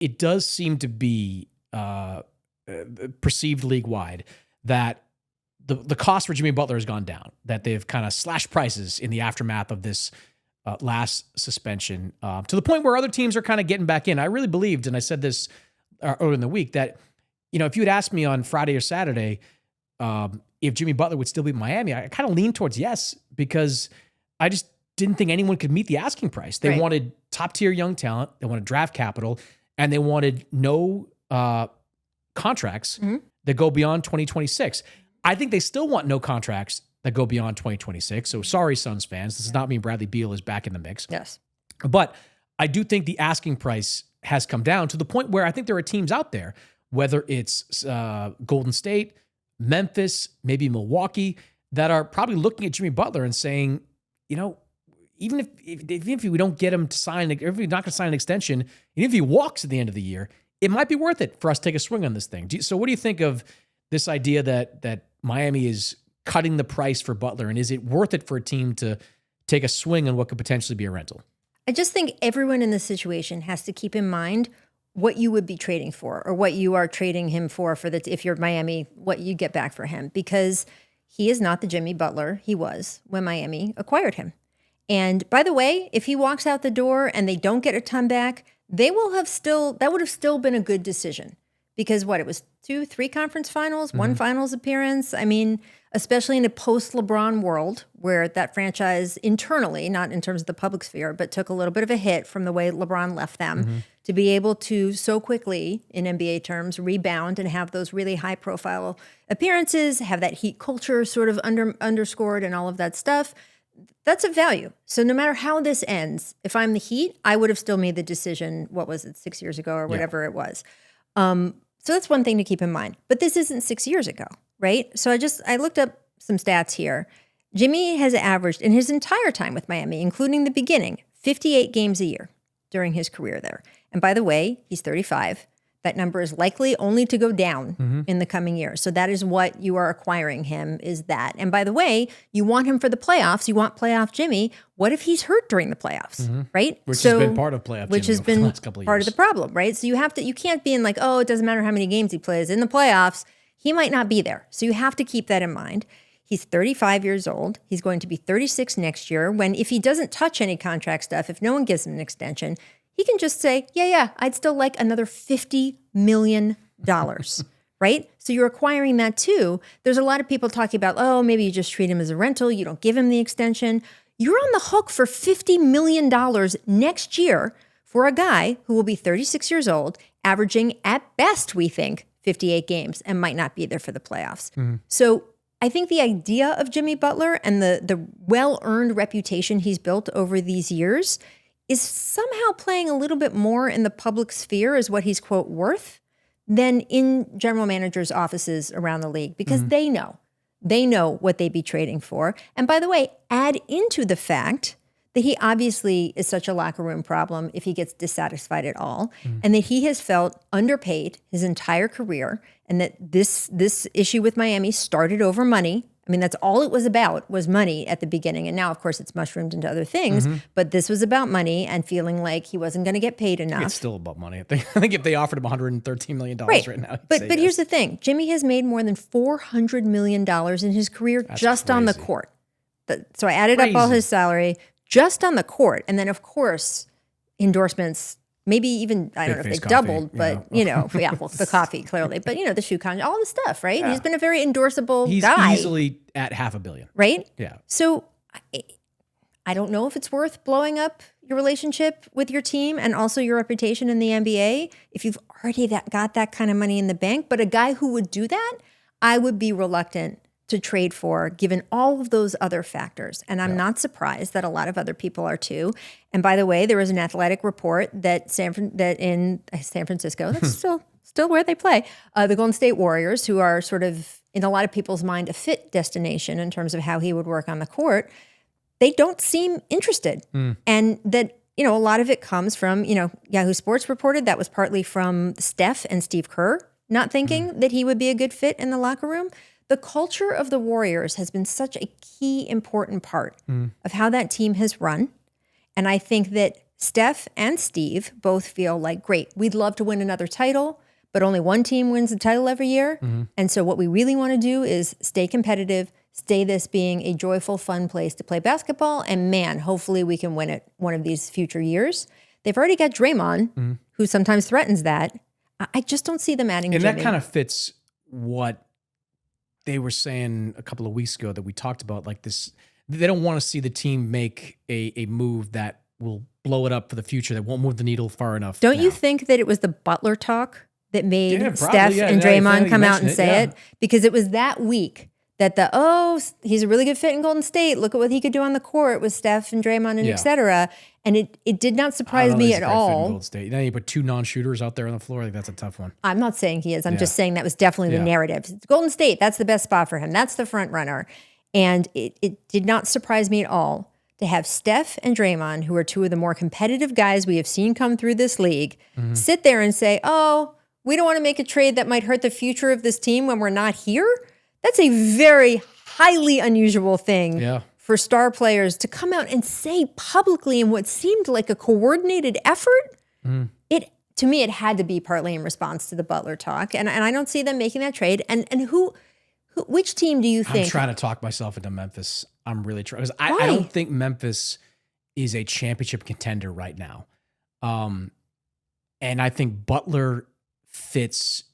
it does seem to be perceived league-wide that the cost for Jimmy Butler has gone down, that they've kind of slashed prices in the aftermath of this last suspension to the point where other teams are kind of getting back in. I really believed, and I said this earlier in the week, that, if you had asked me on Friday or Saturday if Jimmy Butler would still be in Miami, I kind of leaned towards yes, because I just didn't think anyone could meet the asking price. They wanted top-tier young talent, they wanted draft capital, and they wanted no contracts that go beyond 2026. I think they still want no contracts that go beyond 2026. So sorry, Suns fans. This does not mean Bradley Beal is back in the mix. Yes. But I do think the asking price has come down to the point where I think there are teams out there, whether it's Golden State, Memphis, maybe Milwaukee, that are probably looking at Jimmy Butler and saying, even if we don't get him to sign, if we're not going to sign an extension, even if he walks at the end of the year, it might be worth it for us to take a swing on this thing. So what do you think of this idea that Miami is cutting the price for Butler, and is it worth it for a team to take a swing on what could potentially be a rental? I just think everyone in this situation has to keep in mind what you would be trading for, or what you are trading him for if you're Miami, what you get back for him, because he is not the Jimmy Butler he was when Miami acquired him. And by the way, if he walks out the door and they don't get a ton back, that would have still been a good decision. Because it was 2-3 conference finals, one finals appearance. I mean, especially in a post-LeBron world where that franchise internally, not in terms of the public sphere, but took a little bit of a hit from the way LeBron left them, to be able to so quickly, in NBA terms, rebound and have those really high-profile appearances, have that Heat culture sort of underscored and all of that stuff. That's a value. So no matter how this ends, if I'm the Heat, I would have still made the decision, 6 years ago or whatever it was. So that's one thing to keep in mind. But this isn't 6 years ago, right? So I looked up some stats here. Jimmy has averaged in his entire time with Miami, including the beginning, 58 games a year during his career there. And by the way, he's 35. That number is likely only to go down in the coming years. So that is what you are acquiring him, is that. And by the way, you want him for the playoffs. You want playoff Jimmy. What if he's hurt during the playoffs, right? Which has been part of playoff Jimmy over the last couple of years. Part of the problem, right? So you can't be in like, it doesn't matter how many games he plays. In the playoffs, he might not be there. So you have to keep that in mind. He's 35 years old. He's going to be 36 next year when, if he doesn't touch any contract stuff, if no one gives him an extension, he can just say, I'd still like another $50 million, right? So you're acquiring that too. There's a lot of people talking about, maybe you just treat him as a rental. You don't give him the extension. You're on the hook for $50 million next year for a guy who will be 36 years old, averaging at best, we think, 58 games and might not be there for the playoffs. So I think the idea of Jimmy Butler and the well-earned reputation he's built over these years is somehow playing a little bit more in the public sphere as what he's, quote, worth than in general managers' offices around the league, because they know what they'd be trading for. And by the way, add into the fact that he obviously is such a locker room problem if he gets dissatisfied at all, and that he has felt underpaid his entire career, and that this issue with Miami started over money. I mean, that's all it was about, was money at the beginning. And now, of course, it's mushroomed into other things. But this was about money and feeling like he wasn't going to get paid enough. It's still about money. I think if they offered him $113 million right now, but here's the thing. Jimmy has made more than $400 million in his career. That's just crazy. On the court. So I added up all his salary just on the court. And then, of course, endorsements. Maybe even, I don't know if they doubled, but, the coffee, clearly. But, the shoe con, all the stuff, right? Yeah. He's been a very endorsable guy. He's easily at $500 million. Right? Yeah. So I don't know if it's worth blowing up your relationship with your team and also your reputation in the NBA if you've already got that kind of money in the bank. But a guy who would do that, I would be reluctant to trade for, given all of those other factors. And I'm not surprised that a lot of other people are too. And by the way, there was an athletic report that in San Francisco, that's still where they play, the Golden State Warriors, who are sort of, in a lot of people's mind, a fit destination in terms of how he would work on the court, they don't seem interested. And that, a lot of it comes from, Yahoo Sports reported that was partly from Steph and Steve Kerr not thinking that he would be a good fit in the locker room. The culture of the Warriors has been such a key, important part of how that team has run. And I think that Steph and Steve both feel like, great, we'd love to win another title, but only one team wins the title every year. And so what we really want to do is stay competitive, stay this being a joyful, fun place to play basketball. And man, hopefully we can win it one of these future years. They've already got Draymond, who sometimes threatens that. I just don't see them adding And Jimmy. that kind of fits what they were saying a couple of weeks ago that we talked about, like this, they don't want to see the team make a move that will blow it up for the future, that won't move the needle far enough. Don't you think that it was the Butler talk that made Steph and Yeah, Draymond come out and say yeah. it? Because it was that week that he's a really good fit in Golden State. Look at what he could do on the court with Steph and Draymond and et cetera. And it did not surprise me at all. Golden State. Then you put two non-shooters out there on the floor. Like, that's a tough one. I'm not saying he is. I'm just saying that was definitely the narrative. It's Golden State, that's the best spot for him. That's the front runner. And it did not surprise me at all to have Steph and Draymond, who are two of the more competitive guys we have seen come through this league, sit there and say, oh, we don't want to make a trade that might hurt the future of this team when we're not here. That's a very highly unusual thing for star players to come out and say publicly in what seemed like a coordinated effort. To me, it had to be partly in response to the Butler talk. And I don't see them making that trade. And which team do you think? I'm trying to talk myself into Memphis. I'm really trying. Because I don't think Memphis is a championship contender right now. And I think Butler fits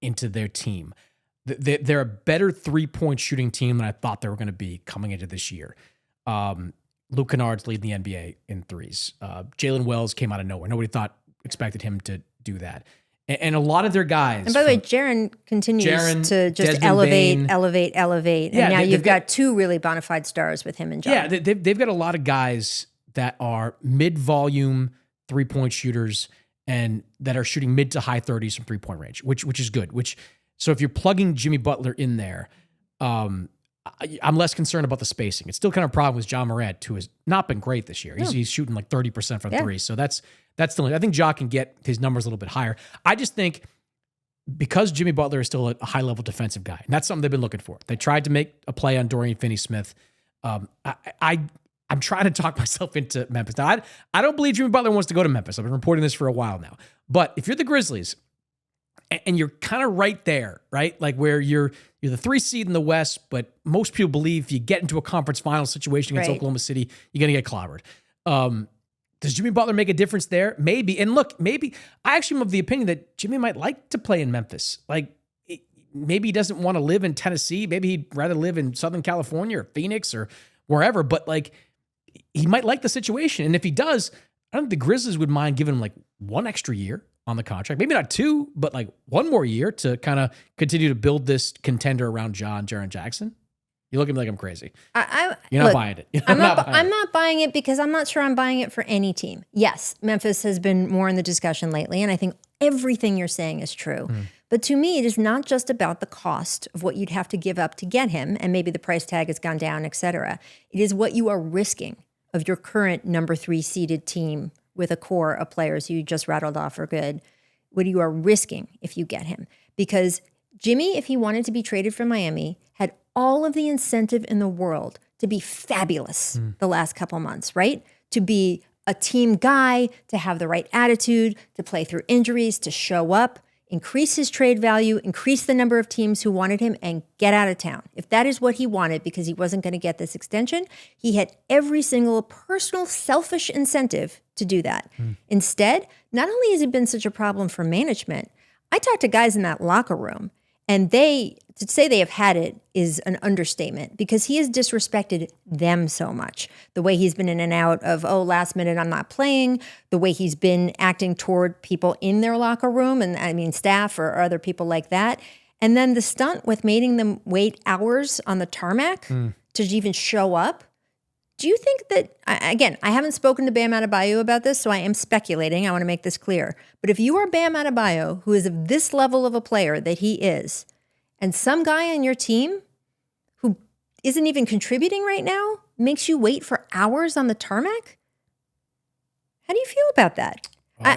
into their team. They're a better three-point shooting team than I thought they were going to be coming into this year. Luke Kennard's leading the NBA in threes. Jalen Wells came out of nowhere. Nobody expected him to do that. And a lot of their guys. And by the way, Jaren continues to just Desmond elevate. Yeah, And now you've got two really bona fide stars with him and John. Yeah, they've got a lot of guys that are mid-volume three-point shooters and that are shooting mid to high 30s from three-point range, which is good. So if you're plugging Jimmy Butler in there, I'm less concerned about the spacing. It's still kind of a problem with John Morant, who has not been great this year. He's shooting like 30% from three. So that's still, I think Ja can get his numbers a little bit higher. I just think because Jimmy Butler is still a high-level defensive guy, and that's something they've been looking for. They tried to make a play on Dorian Finney-Smith. I'm trying to talk myself into Memphis. Now, I don't believe Jimmy Butler wants to go to Memphis. I've been reporting this for a while now. But if you're the Grizzlies, and you're kind of right there, right? Like where you're the 3 seed in the West, but most people believe if you get into a conference final situation against Oklahoma City, you're going to get clobbered. Does Jimmy Butler make a difference there? Maybe. And look, maybe I actually am of the opinion that Jimmy might like to play in Memphis. Like maybe he doesn't want to live in Tennessee. Maybe he'd rather live in Southern California or Phoenix or wherever. But like he might like the situation. And if he does, I don't think the Grizzlies would mind giving him like 1 extra year on the contract. Maybe not 2, but like 1 more year to kind of continue to build this contender around Jaren Jackson. You look at me like I'm crazy. You're not buying it. I'm not buying it because I'm not sure I'm buying it for any team. Yes, Memphis has been more in the discussion lately, and I think everything you're saying is true. But to me, it is not just about the cost of what you'd have to give up to get him, and maybe the price tag has gone down, et cetera. It is what you are risking of your current number 3 seeded team with a core of players you just rattled off are good, what you are risking if you get him. Because Jimmy, if he wanted to be traded from Miami, had all of the incentive in the world to be fabulous the last couple months, right? To be a team guy, to have the right attitude, to play through injuries, to show up, increase his trade value, increase the number of teams who wanted him, and get out of town. If that is what he wanted because he wasn't going to get this extension, he had every single personal selfish incentive to do that. Instead, not only has it been such a problem for management, I talked to guys in that locker room, and to say they have had it is an understatement because he has disrespected them so much. The way he's been in and out of, last minute I'm not playing, the way he's been acting toward people in their locker room, and I mean staff or other people like that. And then the stunt with making them wait hours on the tarmac to even show up. Do you think that, again, I haven't spoken to Bam Adebayo about this, so I am speculating. I want to make this clear. But if you are Bam Adebayo, who is of this level of a player that he is, and some guy on your team who isn't even contributing right now makes you wait for hours on the tarmac, how do you feel about that? Wow.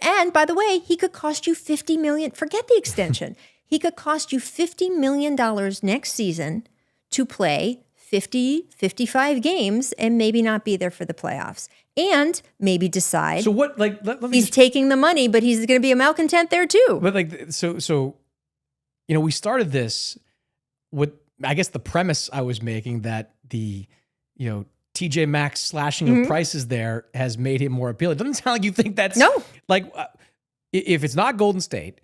And by the way, he could cost you $50 million. Forget the extension. He could cost you $50 million next season to play 50, 55 games and maybe not be there for the playoffs. And maybe decide So what, like, let me he's just, taking the money, but he's going to be a malcontent there too. but like, so, we started this with, I guess, the premise I was making that the, TJ Maxx slashing of prices there has made him more appealing. It doesn't sound like you think that's No. like, if it's not Golden State,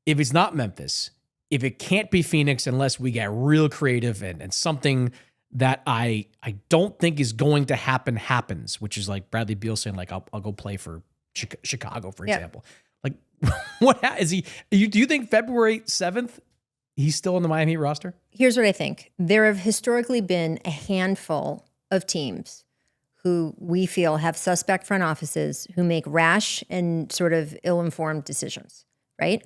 if it's not Memphis, if it can't be Phoenix unless we get real creative and something that I don't think is going to happens, which is like Bradley Beal saying, like, I'll go play for Chicago, for example. Like, what is he? Do you think February 7th he's still on the Miami Heat roster? Here's what I think. There have historically been a handful of teams who we feel have suspect front offices who make rash and sort of ill-informed decisions, right?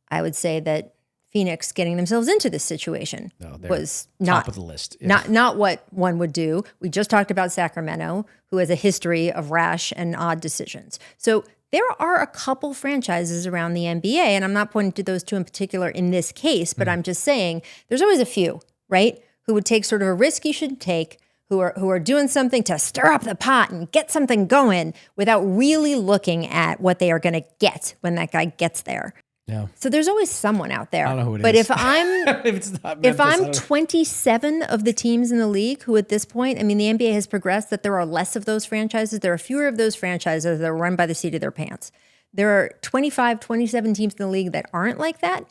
I would say that Phoenix getting themselves into this situation was top of the list. Yeah. Not what one would do. We just talked about Sacramento, who has a history of rash and odd decisions. So there are a couple franchises around the NBA, and I'm not pointing to those two in particular in this case, but I'm just saying there's always a few, right, who would take sort of a risk you shouldn't take, who are doing something to stir up the pot and get something going without really looking at what they are going to get when that guy gets there. Yeah. So there's always someone out there. I don't know who it but is. If I'm if it's not if Memphis, I I'm don't know. 27 of the teams in the league who at this point, I mean, the NBA has progressed that there are less of those franchises. There are fewer of those franchises that are run by the seat of their pants. There are 25, 27 teams in the league that aren't like that.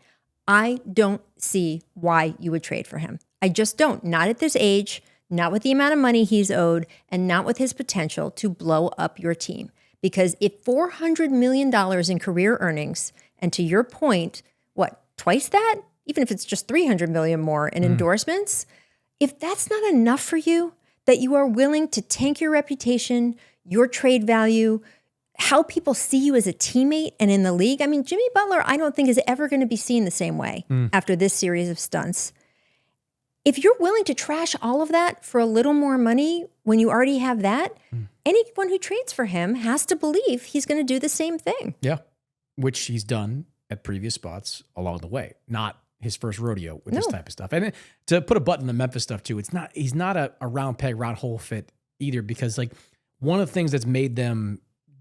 I don't see why you would trade for him. I just don't. Not at this age, not with the amount of money he's owed, and not with his potential to blow up your team. Because if $400 million in career earnings, and to your point, what, twice that? Even if it's just $300 million more in endorsements, if that's not enough for you, that you are willing to tank your reputation, your trade value, how people see you as a teammate and in the league. I mean, Jimmy Butler, I don't think is ever going to be seen the same way after this series of stunts. If you're willing to trash all of that for a little more money when you already have that, anyone who trades for him has to believe he's going to do the same thing. Yeah. Which he's done at previous spots along the way. Not his first rodeo with this type of stuff. And to put a button in the Memphis stuff too, he's not a round peg, round hole fit either, because like one of the things that's made them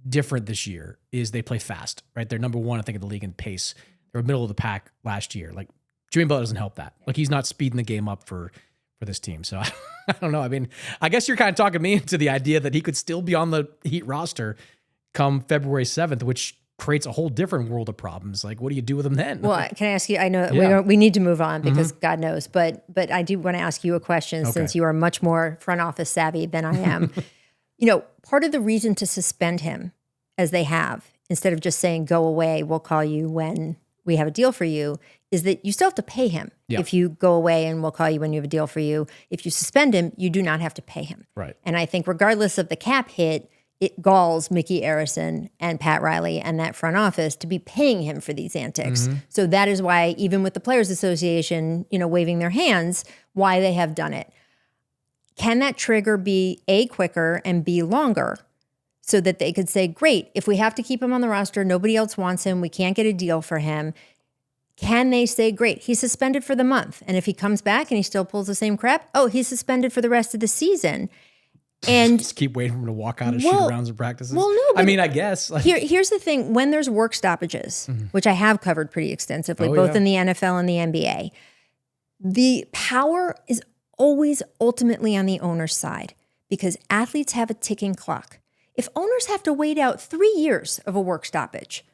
different this year is they play fast, right? They're number one, I think, in the league in pace. They were middle of the pack last year. Like Jimmy Butler doesn't help that. Like he's not speeding the game up for this team. So I don't know. I mean, I guess you're kind of talking me into the idea that he could still be on the Heat roster come February 7th, which creates a whole different world of problems. Like, what do you do with them then? Well, can I ask you, I know we need to move on because God knows, but I do want to ask you a question since you are much more front office savvy than I am. Part of the reason to suspend him as they have, instead of just saying, go away, we'll call you when we have a deal for you, is that you still have to pay him. Yeah. If you go away and we'll call you when you have a deal for you. If you suspend him, you do not have to pay him. Right. And I think regardless of the cap hit, it galls Mickey Arison and Pat Riley and that front office to be paying him for these antics. So that is why, even with the Players Association, waving their hands, why they have done it. Can that trigger be A, quicker, and B, longer? So that they could say, great, if we have to keep him on the roster, nobody else wants him, we can't get a deal for him. Can they say, great, he's suspended for the month. And if he comes back and he still pulls the same crap, he's suspended for the rest of the season. And just keep waiting for him to walk out and shoot arounds in practices. Well, no. I mean, I guess. Like, here's the thing. When there's work stoppages, which I have covered pretty extensively, both in the NFL and the NBA, the power is always ultimately on the owner's side because athletes have a ticking clock. If owners have to wait out 3 years of a work stoppage,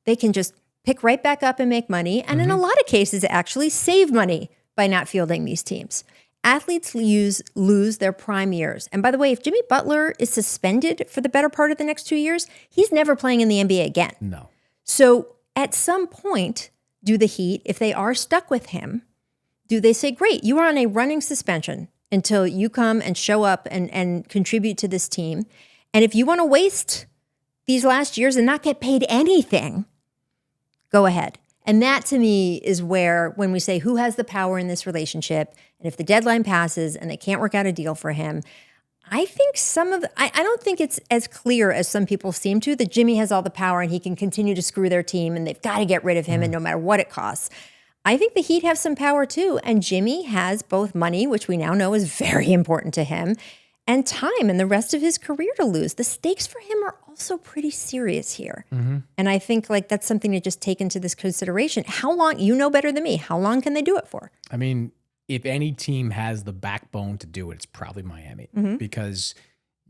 they can just pick right back up and make money. And in a lot of cases, actually save money by not fielding these teams. Athletes lose their prime years. And by the way, if Jimmy Butler is suspended for the better part of the next 2 years, he's never playing in the NBA again. No. So at some point, do the Heat, if they are stuck with him, do they say, great, you are on a running suspension until you come and show up and contribute to this team. And if you want to waste these last years and not get paid anything, go ahead. And that to me is where, when we say who has the power in this relationship, and if the deadline passes and they can't work out a deal for him, I think I don't think it's as clear as some people seem to, that Jimmy has all the power and he can continue to screw their team and they've got to get rid of him and no matter what it costs. I think the Heat have some power too. And Jimmy has both money, which we now know is very important to him, and time and the rest of his career to lose. The stakes for him are also pretty serious here. And I think like that's something to just take into this consideration. How long, you know better than me, how long can they do it for? I mean, if any team has the backbone to do it, it's probably Miami because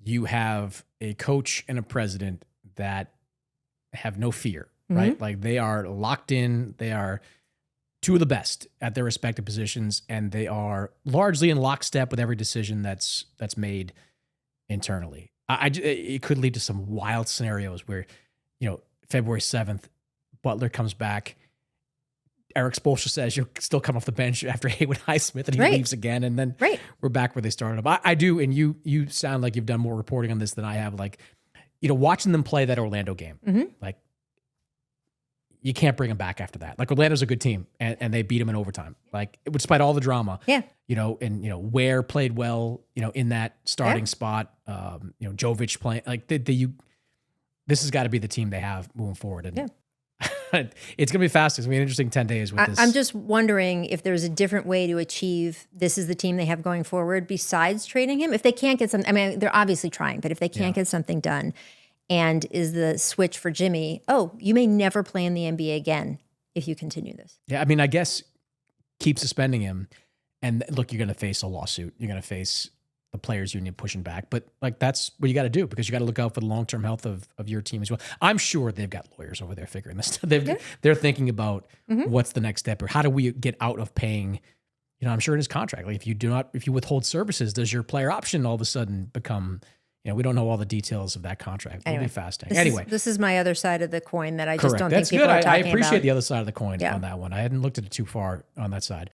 you have a coach and a president that have no fear, right? Like they are locked in. They are two of the best at their respective positions, and they are largely in lockstep with every decision that's made internally. It could lead to some wild scenarios where, February 7th, Butler comes back. Eric Spoelstra says you'll still come off the bench after Haywood Highsmith, and he leaves again, and then we're back where they started. I do, and you sound like you've done more reporting on this than I have. Like, watching them play that Orlando game, like you can't bring them back after that. Like Orlando's a good team, and they beat them in overtime. Like despite all the drama, and Ware played well, in that starting spot. Jovic playing like this has got to be the team they have moving forward, and it's gonna be fast. It's gonna be an interesting 10 days with this. I'm just wondering if there's a different way to achieve this is the team they have going forward besides trading him. If they can't get some, I mean, they're obviously trying, but if they can't get something done. And is the switch for Jimmy, you may never play in the NBA again if you continue this. Yeah, I mean, I guess keep suspending him. And look, you're going to face a lawsuit. You're going to face the players union pushing back. But like that's what you got to do because you got to look out for the long-term health of your team as well. I'm sure they've got lawyers over there figuring this. They're thinking about what's the next step or how do we get out of paying, I'm sure in his contract. Like if you withhold services, does your player option all of a sudden become... we don't know all the details of that contract. It'll be fascinating. This is my other side of the coin that I just don't think That's people good. are talking I appreciate about. the other side of the coin on that one. I hadn't looked at it too far on that side.